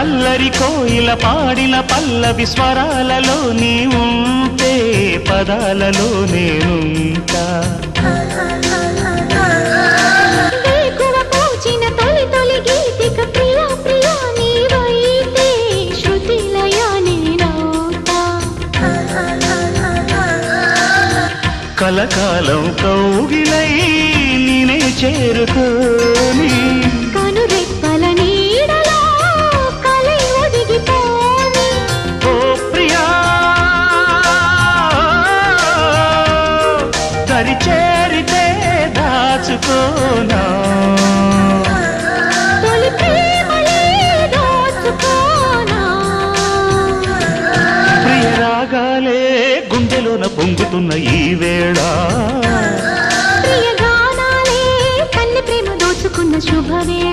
అల్లరి కోయిల పాడిన పల్లవి స్వరాలలో నీ ఉంటే పదాలలో నేనుంటా వేకువ పూచిన తొలి తొలి గీతిక ప్రియా ప్రియా నీవైతే శృతిలయ నేనవుతా కలకాలం కౌగిలై నేనే చేరుకోని కనురెప్పల నీడలో కలై ఒదిగిపోని ఓ ప్రియా దరి చేరితే దాచుకోనా తొలి ప్రేమలే దోచుకోనా ప్రియ రాగాలే గుండెలోన పొంగుతున్న ఈ వేళ ప్రియ గానాలే కన్నె ప్రేమ దోచుకున్న శుభవేళ